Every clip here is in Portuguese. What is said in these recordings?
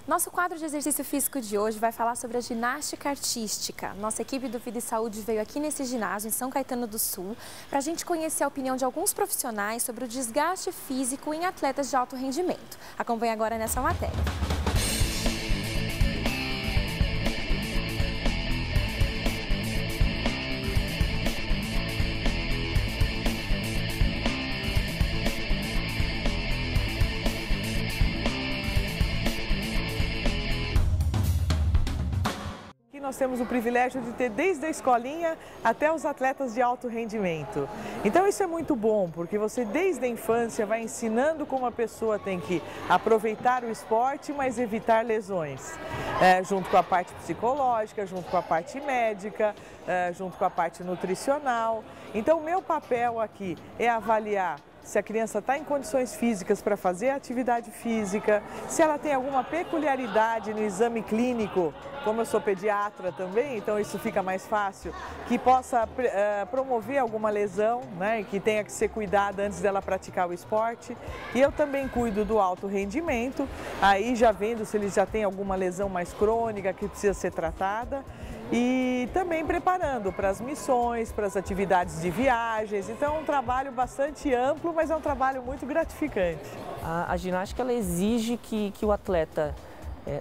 Nosso quadro de exercício físico de hoje vai falar sobre a ginástica artística. Nossa equipe do Vida e Saúde veio aqui nesse ginásio em São Caetano do Sul para a gente conhecer a opinião de alguns profissionais sobre o desgaste físico em atletas de alto rendimento. Acompanhe agora nessa matéria. Nós temos o privilégio de ter desde a escolinha até os atletas de alto rendimento. Então isso é muito bom, porque você desde a infância vai ensinando como a pessoa tem que aproveitar o esporte, mas evitar lesões. Junto com a parte psicológica, junto com a parte médica, junto com a parte nutricional. Então o meu papel aqui é avaliar se a criança está em condições físicas para fazer atividade física, se ela tem alguma peculiaridade no exame clínico, como eu sou pediatra também, então isso fica mais fácil, que possa promover alguma lesão, né, e que tenha que ser cuidada antes dela praticar o esporte. E eu também cuido do alto rendimento, aí já vendo se eles já têm alguma lesão mais crônica que precisa ser tratada. E também preparando para as missões, para as atividades de viagens. Então é um trabalho bastante amplo, mas é um trabalho muito gratificante. A ginástica ela exige que o atleta,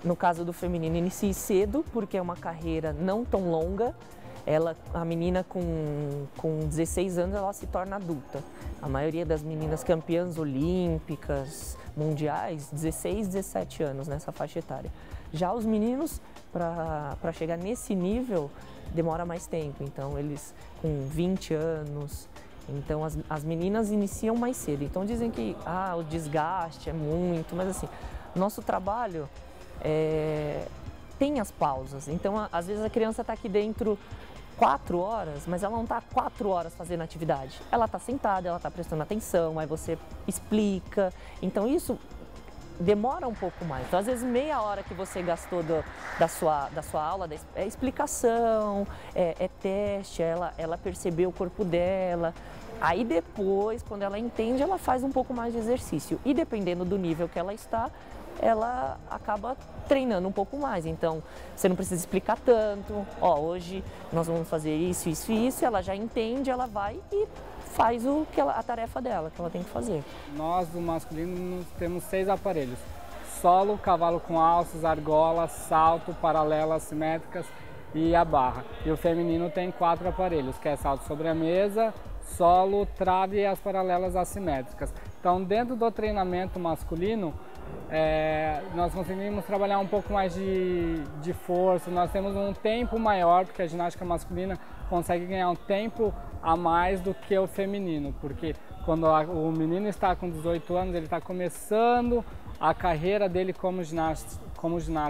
no caso do feminino, inicie cedo, porque é uma carreira não tão longa. A menina com 16 anos ela se torna adulta. A maioria das meninas campeãs olímpicas, mundiais, 16, 17 anos nessa faixa etária. Já os meninos, para chegar nesse nível, demora mais tempo. Então, eles com 20 anos. Então, as meninas iniciam mais cedo. Então, dizem que o desgaste é muito, mas assim, nosso trabalho tem as pausas. Então, às vezes a criança está aqui dentro 4 horas, mas ela não está 4 horas fazendo atividade. Ela está sentada, ela está prestando atenção, aí você explica. Então, isso demora um pouco mais. Então, às vezes, meia hora que você gastou da sua aula é explicação, é teste, ela perceber o corpo dela. Aí depois, quando ela entende, ela faz um pouco mais de exercício. E dependendo do nível que ela está, ela acaba treinando um pouco mais. Então, você não precisa explicar tanto. Hoje nós vamos fazer isso, isso e isso. Ela já entende, ela vai e faz a tarefa dela, que ela tem que fazer. Nós, do masculino, temos 6 aparelhos. Solo, cavalo com alças, argola, salto, paralelas, simétricas e a barra. E o feminino tem 4 aparelhos, que é salto sobre a mesa, solo, trave e as paralelas assimétricas. Então, dentro do treinamento masculino, nós conseguimos trabalhar um pouco mais de força, nós temos um tempo maior, porque a ginástica masculina consegue ganhar um tempo a mais do que o feminino, porque quando o menino está com 18 anos, ele está começando a carreira dele como ginasta,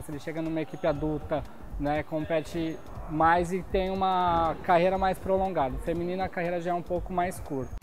ele chega numa equipe adulta, né, compete mais e tem uma carreira mais prolongada. O feminino, a carreira já é um pouco mais curta.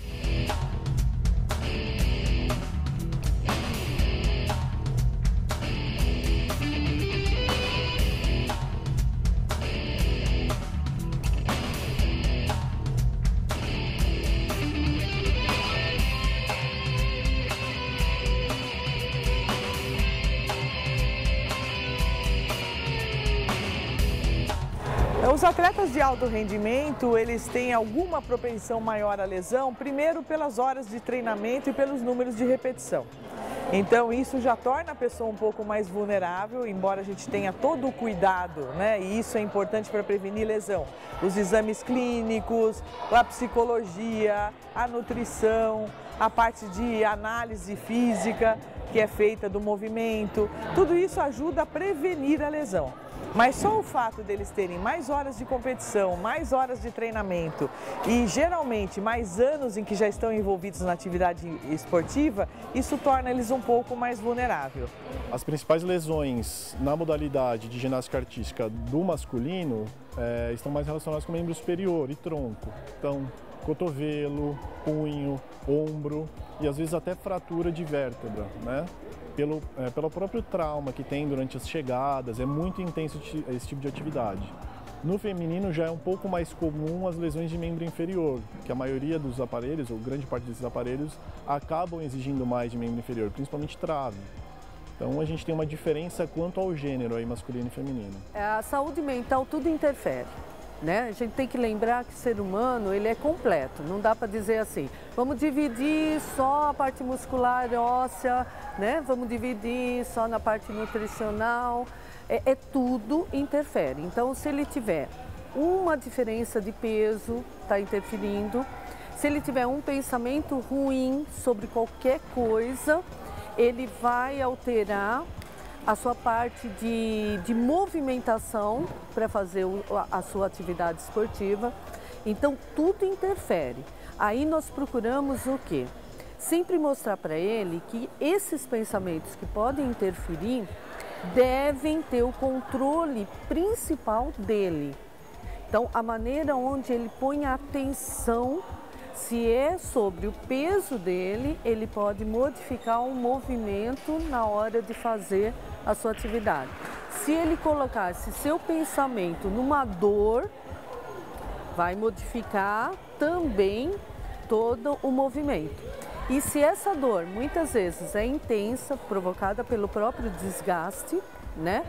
Os atletas de alto rendimento, eles têm alguma propensão maior à lesão, primeiro pelas horas de treinamento e pelos números de repetição. Então isso já torna a pessoa um pouco mais vulnerável, embora a gente tenha todo o cuidado, né? E isso é importante para prevenir lesão. Os exames clínicos, a psicologia, a nutrição, a parte de análise física que é feita do movimento, tudo isso ajuda a prevenir a lesão. Mas só o fato deles terem mais horas de competição, mais horas de treinamento e geralmente mais anos em que já estão envolvidos na atividade esportiva, isso torna eles um pouco mais vulneráveis. As principais lesões na modalidade de ginástica artística do masculino estão mais relacionadas com o membro superior e tronco. Então, cotovelo, punho, ombro e às vezes até fratura de vértebra, né? Pelo próprio trauma que tem durante as chegadas, é muito intenso esse tipo de atividade. No feminino já é um pouco mais comum as lesões de membro inferior, que a maioria dos aparelhos, ou grande parte desses aparelhos, acabam exigindo mais de membro inferior, principalmente trave. Então a gente tem uma diferença quanto ao gênero aí, masculino e feminino. A saúde mental tudo interfere, né? A gente tem que lembrar que o ser humano ele é completo, não dá para dizer assim, vamos dividir só a parte muscular óssea, né? Vamos dividir só na parte nutricional, tudo interfere. Então se ele tiver uma diferença de peso, está interferindo. Se ele tiver um pensamento ruim sobre qualquer coisa, ele vai alterar a sua parte de movimentação para fazer a sua atividade esportiva. Então, tudo interfere. Aí nós procuramos o quê? Sempre mostrar para ele que esses pensamentos que podem interferir devem ter o controle principal dele. Então, a maneira onde ele põe a atenção, se é sobre o peso dele, ele pode modificar o movimento na hora de fazer a sua atividade. Se ele colocasse seu pensamento numa dor, vai modificar também todo o movimento. E se essa dor muitas vezes é intensa, provocada pelo próprio desgaste, né?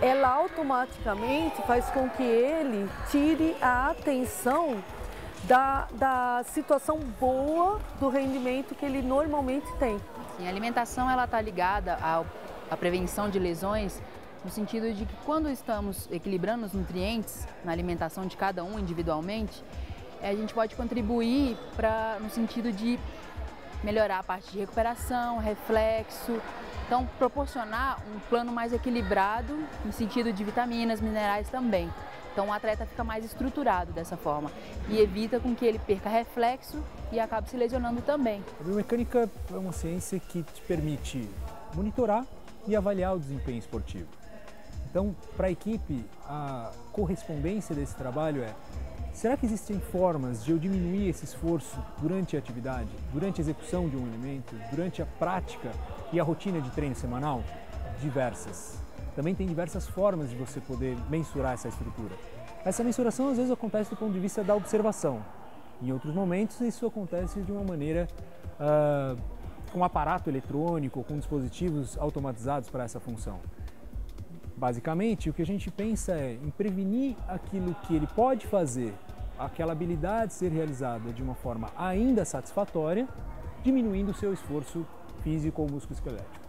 Ela automaticamente faz com que ele tire a atenção da situação boa do rendimento que ele normalmente tem. Sim, a alimentação ela está ligada à prevenção de lesões, no sentido de que quando estamos equilibrando os nutrientes na alimentação de cada um individualmente, a gente pode contribuir no sentido de melhorar a parte de recuperação, reflexo, então proporcionar um plano mais equilibrado no sentido de vitaminas, minerais também. Então o atleta fica mais estruturado dessa forma e evita com que ele perca reflexo e acabe se lesionando também. A biomecânica é uma ciência que te permite monitorar e avaliar o desempenho esportivo. Então, para a equipe, a correspondência desse trabalho é: será que existem formas de eu diminuir esse esforço durante a atividade, durante a execução de um elemento, durante a prática e a rotina de treino semanal? Diversas. Também tem diversas formas de você poder mensurar essa estrutura. Essa mensuração às vezes acontece do ponto de vista da observação. Em outros momentos isso acontece de uma maneira com um aparato eletrônico, com dispositivos automatizados para essa função. Basicamente, o que a gente pensa é em prevenir aquilo que ele pode fazer, aquela habilidade ser realizada de uma forma ainda satisfatória, diminuindo o seu esforço físico ou musculoesquelético.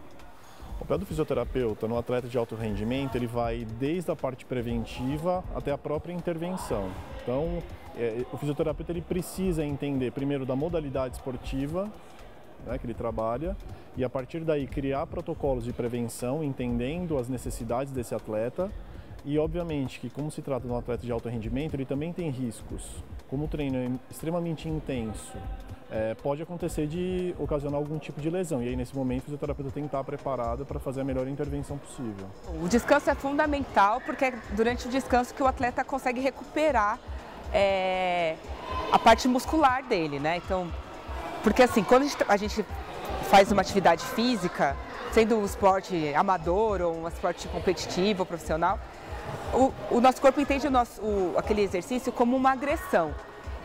O papel do fisioterapeuta no atleta de alto rendimento, ele vai desde a parte preventiva até a própria intervenção. Então, o fisioterapeuta ele precisa entender primeiro da modalidade esportiva, né, que ele trabalha, e a partir daí criar protocolos de prevenção, entendendo as necessidades desse atleta. E obviamente que, como se trata de um atleta de alto rendimento, ele também tem riscos. Como o treino é extremamente intenso, pode acontecer de ocasionar algum tipo de lesão. E aí, nesse momento, o fisioterapeuta tem que estar preparado para fazer a melhor intervenção possível. O descanso é fundamental, porque é durante o descanso que o atleta consegue recuperar a parte muscular dele, né? Então, porque assim, quando a gente faz uma atividade física, sendo um esporte amador ou um esporte competitivo ou profissional, o nosso corpo entende aquele exercício como uma agressão.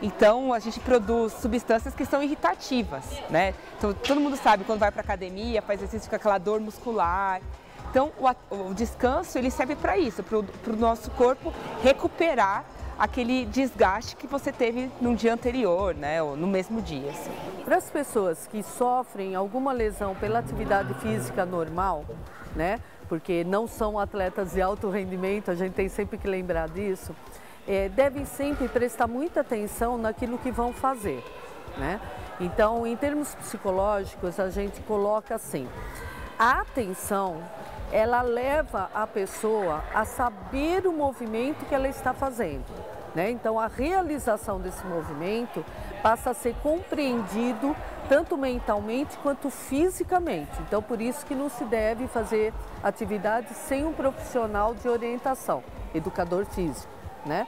Então, a gente produz substâncias que são irritativas, né? Então, todo mundo sabe, quando vai para a academia, faz exercício com aquela dor muscular. Então, o descanso, ele serve para isso, para o nosso corpo recuperar aquele desgaste que você teve no dia anterior, né? Ou no mesmo dia. Assim. Para as pessoas que sofrem alguma lesão pela atividade física normal, né? Porque não são atletas de alto rendimento, a gente tem sempre que lembrar disso, devem sempre prestar muita atenção naquilo que vão fazer, né? Então, em termos psicológicos, a gente coloca assim, a atenção, ela leva a pessoa a saber o movimento que ela está fazendo, né? Então, a realização desse movimento passa a ser compreendido tanto mentalmente quanto fisicamente. Então, por isso que não se deve fazer atividade sem um profissional de orientação, educador físico, né?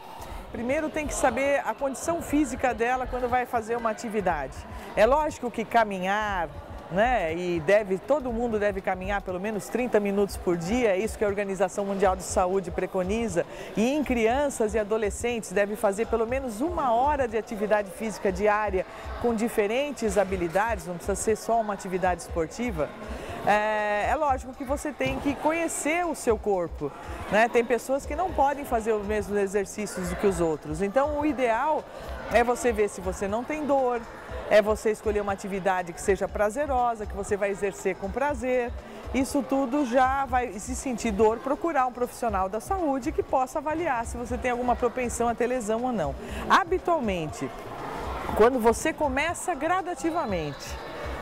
Primeiro tem que saber a condição física dela quando vai fazer uma atividade. É lógico que caminhar, né? E todo mundo deve caminhar pelo menos 30 minutos por dia, é isso que a Organização Mundial de Saúde preconiza. E em crianças e adolescentes deve fazer pelo menos 1 hora de atividade física diária com diferentes habilidades, não precisa ser só uma atividade esportiva. é lógico que você tem que conhecer o seu corpo, né? Tem pessoas que não podem fazer os mesmos exercícios do que os outros, então o ideal é você ver se você não tem dor, é você escolher uma atividade que seja prazerosa, que você vai exercer com prazer. Isso tudo já vai, se sentir dor, procurar um profissional da saúde que possa avaliar se você tem alguma propensão a ter lesão ou não. Habitualmente, quando você começa gradativamente,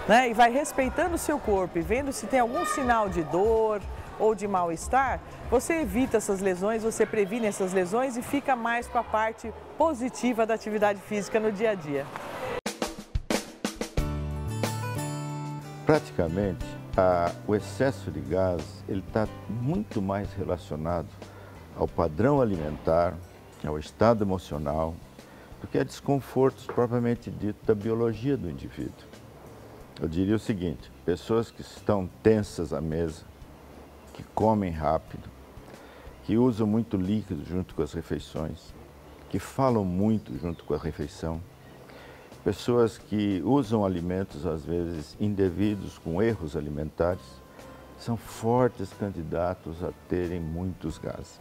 né, e vai respeitando o seu corpo e vendo se tem algum sinal de dor ou de mal-estar, você evita essas lesões, você previne essas lesões e fica mais com a parte positiva da atividade física no dia a dia. Praticamente, o excesso de gás está muito mais relacionado ao padrão alimentar, ao estado emocional, do que a desconfortos propriamente dito da biologia do indivíduo. Eu diria o seguinte: pessoas que estão tensas à mesa, que comem rápido, que usam muito líquido junto com as refeições, que falam muito junto com a refeição, pessoas que usam alimentos às vezes indevidos, com erros alimentares, são fortes candidatos a terem muitos gases.